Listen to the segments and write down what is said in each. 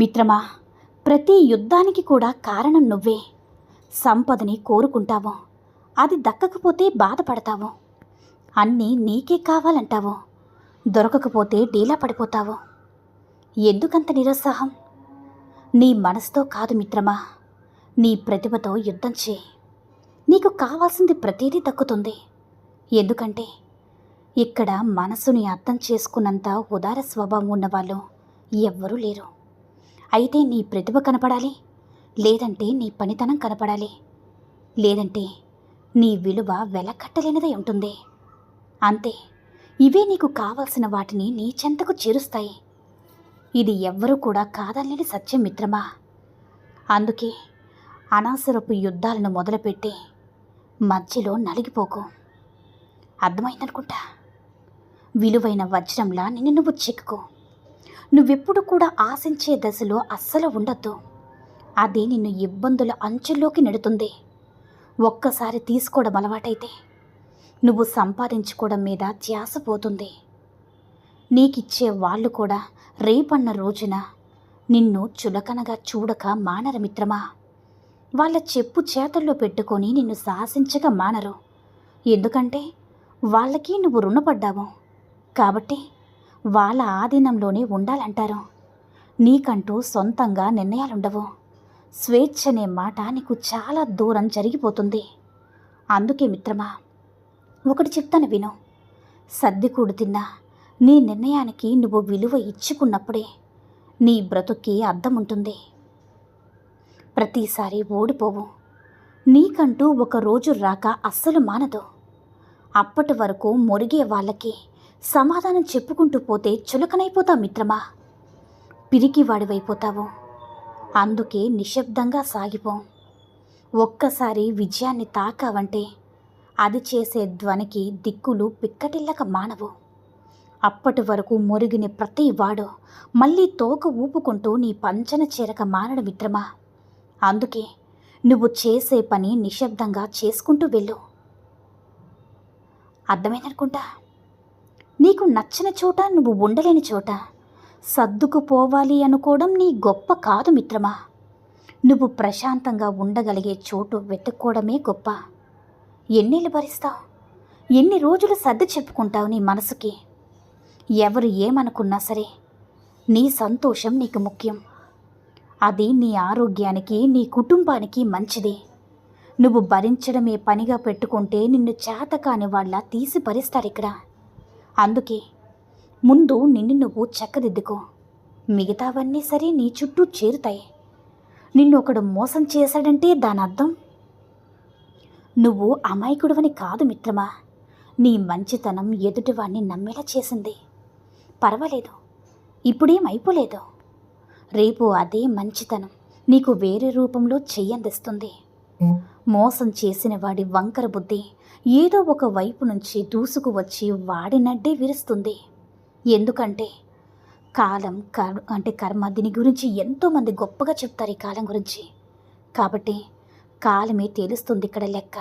మిత్రమా, ప్రతి యుద్ధానికి కూడా కారణం నువ్వే. సంపదని కోరుకుంటావు, అది దక్కకపోతే బాధపడతావు. అన్నీ నీకే కావాలంటావు, దొరకకపోతే డీలా పడిపోతావు. ఎందుకంత నిరుత్సాహం? నీ మనసుతో కాదు మిత్రమా, నీ ప్రతిభతో యుద్ధం చేయి. నీకు కావాల్సింది ప్రతిదీ దక్కుతుంది. ఎందుకంటే ఇక్కడ మనసుని అర్థం చేసుకున్నంత ఉదార స్వభావం ఉన్నవాళ్ళు ఎవ్వరూ లేరు. అయితే నీ ప్రతిభ కనపడాలి, లేదంటే నీ పనితనం కనపడాలి, లేదంటే నీ విలువ వెలకట్టలేనిదై ఉంటుంది. అంతే. ఇవే నీకు కావలసిన వాటిని నీ చెంతకు చేరుస్తాయి. ఇది ఎవ్వరూ కూడా కాదనలేని సత్యం మిత్రమా. అందుకే అనవసరపు యుద్ధాలను మొదలుపెట్టి మధ్యలో నలిగిపోకు. అర్థమైందనుకుంటా. విలువైన వజ్రంలా నిన్ను నువ్వు చిక్కుకో. నువ్వెప్పుడు కూడా ఆశించే దశలో అస్సలు ఉండొద్దు. అది నిన్ను ఇబ్బందుల అంచుల్లోకి నెడుతుంది. ఒక్కసారి తీసుకోవడం అలవాటైతే నువ్వు సంపాదించుకోవడం మీద ధ్యాస పోతుంది. నీకిచ్చే వాళ్ళు కూడా రేపన్న రోజున నిన్ను చులకనగా చూడక మానరు మిత్రమా. వాళ్ళ చెప్పు చేతుల్లో పెట్టుకొని నిన్ను శాసించక మానరు. ఎందుకంటే వాళ్ళకి నువ్వు రుణపడ్డావు కాబట్టి వాళ్ళ ఆధీనంలోనే ఉండాలంటారు. నీకంటూ సొంతంగా నిర్ణయాలుండవు. స్వేచ్ఛ అనే మాట నీకు చాలా దూరం జరిగిపోతుంది. అందుకే మిత్రమా, ఒకటి చెప్తాను విను. సర్దికూడు తిన్నా నీ నిర్ణయానికి నువ్వు విలువ ఇచ్చుకున్నప్పుడే నీ బ్రతుక్కి అర్థం ఉంటుంది. ప్రతిసారి ఓడిపోవు. నీకంటూ ఒక రోజు రాక అస్సలు మానదు. అప్పటి వరకు మొరిగే వాళ్ళకి సమాధానం చెప్పుకుంటూ పోతే చులకనైపోతావు మిత్రమా. పిరికివాడివైపోతావు. అందుకే నిశ్శబ్దంగా సాగిపో. ఒక్కసారి విజయాన్ని తాకావంటే అది చేసే ధ్వనికి దిక్కులు పిక్కటిల్లక మానవు. అప్పటి వరకు మొరిగిన ప్రతి వాడు మళ్ళీ తోక ఊపుకుంటూ నీ పంచన చేరక మానడు మిత్రమా. అందుకే నువ్వు చేసే పని నిశ్శబ్దంగా చేసుకుంటూ వెళ్ళు. అర్థమైందనుకుంటా. నీకు నచ్చిన చోట నువ్వు ఉండలేని చోట సర్దుకుపోవాలి అనుకోవడం నీ గొప్ప కాదు మిత్రమా. నువ్వు ప్రశాంతంగా ఉండగలిగే చోటు వెతుక్కోవడమే గొప్ప. ఎన్నేళ్ళు భరిస్తావు? ఎన్ని రోజులు సర్ది చెప్పుకుంటావు నీ మనసుకి? ఎవరు ఏమనుకున్నా సరే నీ సంతోషం నీకు ముఖ్యం. అది నీ ఆరోగ్యానికి, నీ కుటుంబానికి మంచిది. నువ్వు భరించడమే పనిగా పెట్టుకుంటే నిన్ను చేతకాని వాళ్ళ తీసి భరిస్తారు ఇక్కడ. అందుకే ముందు నిన్ను నువ్వు చక్కదిద్దుకో. మిగతావన్నీ సరే నీ చుట్టూ చేరుతాయి. నిన్ను ఒకడు మోసం చేశాడంటే దాని అర్థం నువ్వు అమాయకుడివని కాదు మిత్రమా. నీ మంచితనం ఎదుటివాణ్ణి నమ్మేలా చేసింది. పర్వాలేదు, ఇప్పుడేం అయిపోలేదు. రేపు అదే మంచితనం నీకు వేరే రూపంలో చెయ్యందిస్తుంది. మోసం చేసిన వాడి వంకర బుద్ధి ఏదో ఒక వైపు నుంచి దూసుకు వచ్చి వాడినడ్డే విరుస్తుంది. ఎందుకంటే కాలం కర్మ దీని గురించి ఎంతోమంది గొప్పగా చెప్తారు ఈ కాలం గురించి. కాబట్టి కాలమే తేలుస్తుంది ఇక్కడ లెక్క.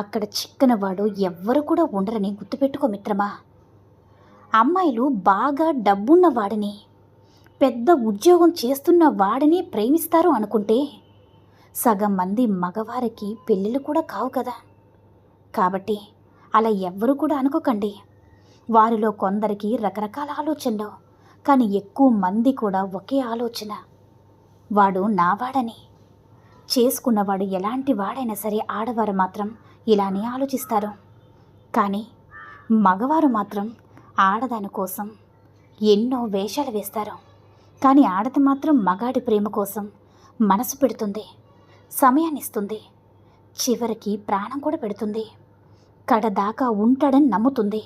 అక్కడ చిక్కనవాడు ఎవ్వరు కూడా ఉండరని గుర్తుపెట్టుకో మిత్రమా. అమ్మాయిలు బాగా డబ్బున్న వాడిని, పెద్ద ఉద్యోగం చేస్తున్న వాడిని ప్రేమిస్తారు అనుకుంటే సగం మంది మగవారికి పెళ్ళిళ్ళు కూడా కావు కదా. కాబట్టి అలా ఎవ్వరూ కూడా అనుకోకండి. వారిలో కొందరికి రకరకాల ఆలోచనలు, కానీ ఎక్కువ మంది కూడా ఒకే ఆలోచన. వాడు నావాడని. చేసుకున్నవాడు ఎలాంటి వాడైనా సరే ఆడవారు మాత్రం ఇలానే ఆలోచిస్తారు. కానీ మగవారు మాత్రం ఆడదాని కోసం ఎన్నో వేషాలు వేస్తారు. కానీ ఆడది మాత్రం మగాడి ప్రేమ కోసం మనసు పెడుతుంది, సమయాన్ని ఇస్తుంది, చివరికి ప్రాణం కూడా పెడుతుంది. కడదాకా ఉంటాడని నమ్ముతుంది.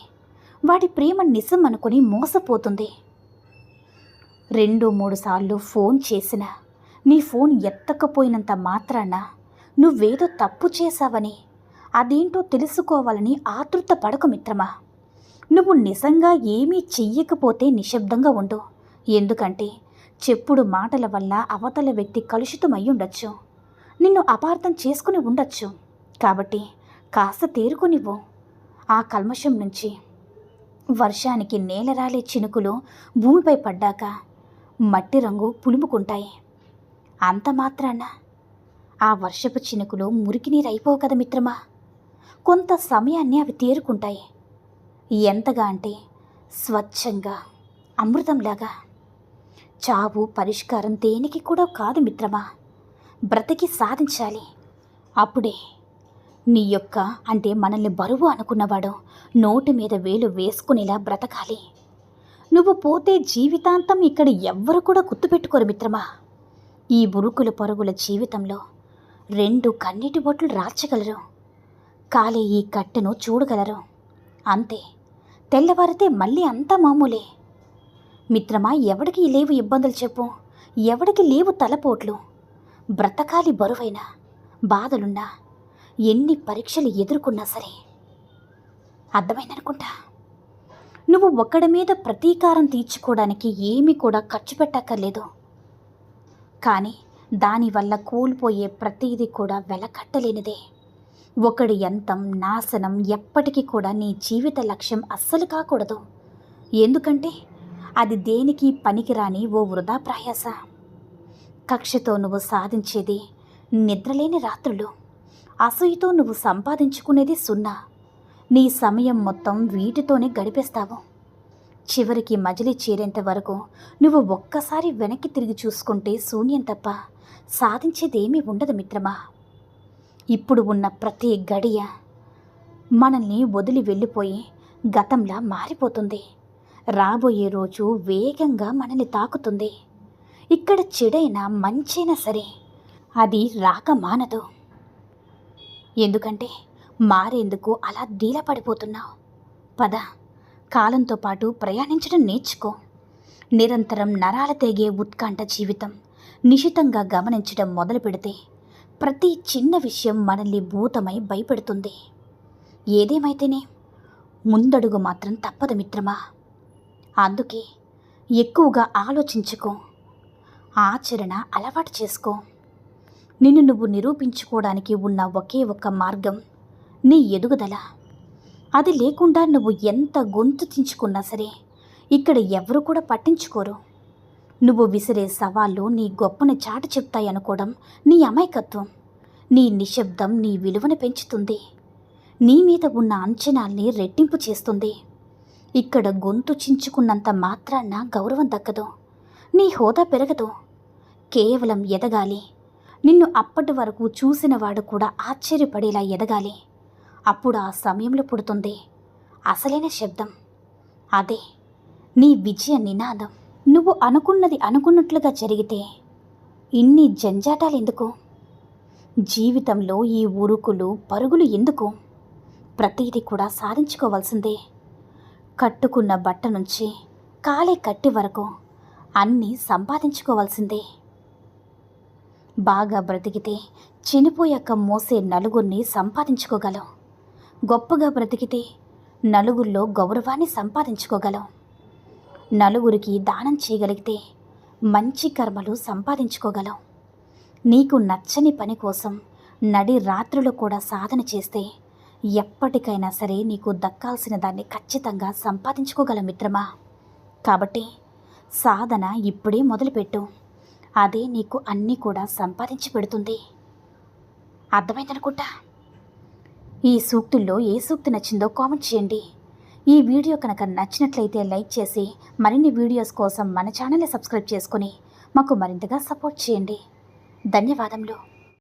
వాడి ప్రేమ నిజం అనుకుని మోసపోతుంది. 2-3 సార్లు ఫోన్ చేసినా నీ ఫోన్ ఎత్తకపోయినంత మాత్రాన నువ్వేదో తప్పు చేశావని, అదేంటో తెలుసుకోవాలని ఆతృత పడకు మిత్రమా. నువ్వు నిజంగా ఏమీ చెయ్యకపోతే నిశ్శబ్దంగా ఉండు. ఎందుకంటే చెప్పుడు మాటల వల్ల అవతల వ్యక్తి కలుషితమయ్యుండొచ్చు, నిన్ను అపార్థం చేసుకుని ఉండొచ్చు. కాబట్టి కాస్త తేరుకొనివ్వు. ఆ కల్మషం నుంచి వర్షానికి నేలరాలే చినుకులు భూమిపై పడ్డాక మట్టి రంగు పులుముకుంటాయి. అంత మాత్రాన ఆ వర్షపు చినుకులు మురికి నీరు అయిపోవు కదా మిత్రమా. కొంత సమయాన్ని అవి తేరుకుంటాయి. ఎంతగా అంటే స్వచ్ఛంగా, అమృతంలాగా. చావు పరిష్కారం దేనికి కూడా కాదు మిత్రమా. బ్రతికి సాధించాలి. అప్పుడే నీ యొక్క అంటే మనల్ని బరువు అనుకున్నవాడు నోటి మీద వేలు వేసుకునేలా బ్రతకాలి. నువ్వు పోతే జీవితాంతం ఇక్కడ ఎవ్వరు కూడా గుర్తుపెట్టుకోరు మిత్రమా. ఈ ఉరుకుల పరుగుల జీవితంలో 2 కన్నీటి బొట్లు రాల్చగలరు, కాలే ఈ కట్టెను చూడగలరు. అంతే, తెల్లవారితే మళ్ళీ అంతా మామూలే. మిత్రమా, ఎవడికి లేవు ఇబ్బందులు చెప్పు, ఎవడికి లేవు తలపోట్లు. బ్రతకాలి బరువైనా, బాధలున్నా, ఎన్ని పరీక్షలు ఎదుర్కొన్నా సరే. అర్థమైందనుకుంటా. నువ్వు ఒక్కడి మీద ప్రతీకారం తీర్చుకోవడానికి ఏమీ కూడా ఖర్చు పెట్టక్కర్లేదు. కానీ దానివల్ల కూలిపోయే ప్రతీది కూడా వెలకట్టలేనిదే. ఒకడి అంతం, నాశనం ఎప్పటికీ కూడా నీ జీవిత లక్ష్యం అస్సలు కాకూడదు. ఎందుకంటే అది దేనికి పనికిరాని ఓ వృధా ప్రయాస. కక్షతో నువ్వు సాధించేది నిద్రలేని రాత్రులు, అసూయతో నువ్వు సంపాదించుకునేది సున్నా. నీ సమయం మొత్తం వీటితోనే గడిపేస్తావు. చివరికి మజిలీ చేరేంత వరకు నువ్వు ఒక్కసారి వెనక్కి తిరిగి చూసుకుంటే శూన్యం తప్ప సాధించేదేమీ ఉండదు మిత్రమా. ఇప్పుడు ఉన్న ప్రతి గడియ మనల్ని వదిలి వెళ్ళిపోయి గతంలా మారిపోతుంది. రాబోయే రోజు వేగంగా మనల్ని తాకుతుంది. ఇక్కడ చెడైనా మంచైనా సరే అది రాక మానదు. ఎందుకంటే మారేందుకు అలా డీలా పడిపోతున్నావు. పద, కాలంతో పాటు ప్రయాణించడం నేర్చుకో. నిరంతరం నరాల తెగే ఉత్కంఠ జీవితం నిశితంగా గమనించడం మొదలు పెడితే ప్రతి చిన్న విషయం మనల్ని భూతమై భయపెడుతుంది. ఏదేమైతేనే ముందడుగు మాత్రం తప్పదు మిత్రమా. అందుకే ఎక్కువగా ఆలోచించుకో, ఆచరణ అలవాటు చేసుకో. నిన్ను నువ్వు నిరూపించుకోవడానికి ఉన్న ఒకే ఒక్క మార్గం నీ ఎదుగుదల. అది లేకుండా నువ్వు ఎంత గొంతు చించుకున్నా సరే ఇక్కడ ఎవరు కూడా పట్టించుకోరు. నువ్వు విసిరే సవాళ్ళు నీ గొప్పని చాటు చెప్తాయనుకోవడం నీ అమాయకత్వం. నీ నిశ్శబ్దం నీ విలువను పెంచుతుంది. నీ మీద ఉన్న అంచనాల్ని రెట్టింపు చేస్తుంది. ఇక్కడ గొంతు చించుకున్నంత మాత్రాన గౌరవం దక్కదు, నీ హోదా పెరగదు. కేవలం ఎదగాలి. నిన్ను అప్పటి వరకు చూసినవాడు కూడా ఆశ్చర్యపడేలా ఎదగాలి. అప్పుడు ఆ సమయంలో పుడుతుంది అసలైన శబ్దం. అదే నీ విజయ నినాదం. నువ్వు అనుకున్నది అనుకున్నట్లుగా జరిగితే ఇన్ని జంజాటాలు ఎందుకు? జీవితంలో ఈ ఉరుకులు పరుగులు ఎందుకు? ప్రతిదీ కూడా సాధించుకోవాల్సిందే. కట్టుకున్న బట్ట నుంచి కాలే కట్టి వరకు అన్నీ సంపాదించుకోవాల్సిందే. బాగా బ్రతికితే చనిపోయాక మోసే నలుగురిని సంపాదించుకోగలం. గొప్పగా బ్రతికితే నలుగురిలో గౌరవాన్ని సంపాదించుకోగలం. నలుగురికి దానం చేయగలిగితే మంచి కర్మలు సంపాదించుకోగలం. నీకు నచ్చని పని కోసం నడి రాత్రులు కూడా సాధన చేస్తే ఎప్పటికైనా సరే నీకు దక్కాల్సిన దాన్ని ఖచ్చితంగా సంపాదించుకోగలం మిత్రమా. కాబట్టి సాధన ఇప్పుడే మొదలుపెట్టు. అదే నీకు అన్నీ కూడా సంపాదించి పెడుతుంది. అర్థమైందనుకుంటా. ఈ సూక్తుల్లో ఏ సూక్తి నచ్చిందో కామెంట్ చేయండి. ఈ వీడియో కనుక నచ్చినట్లయితే లైక్ చేసి మరిన్ని వీడియోస్ కోసం మన ఛానల్ని సబ్స్క్రైబ్ చేసుకొని మాకు మరింతగా సపోర్ట్ చేయండి. ధన్యవాదములు.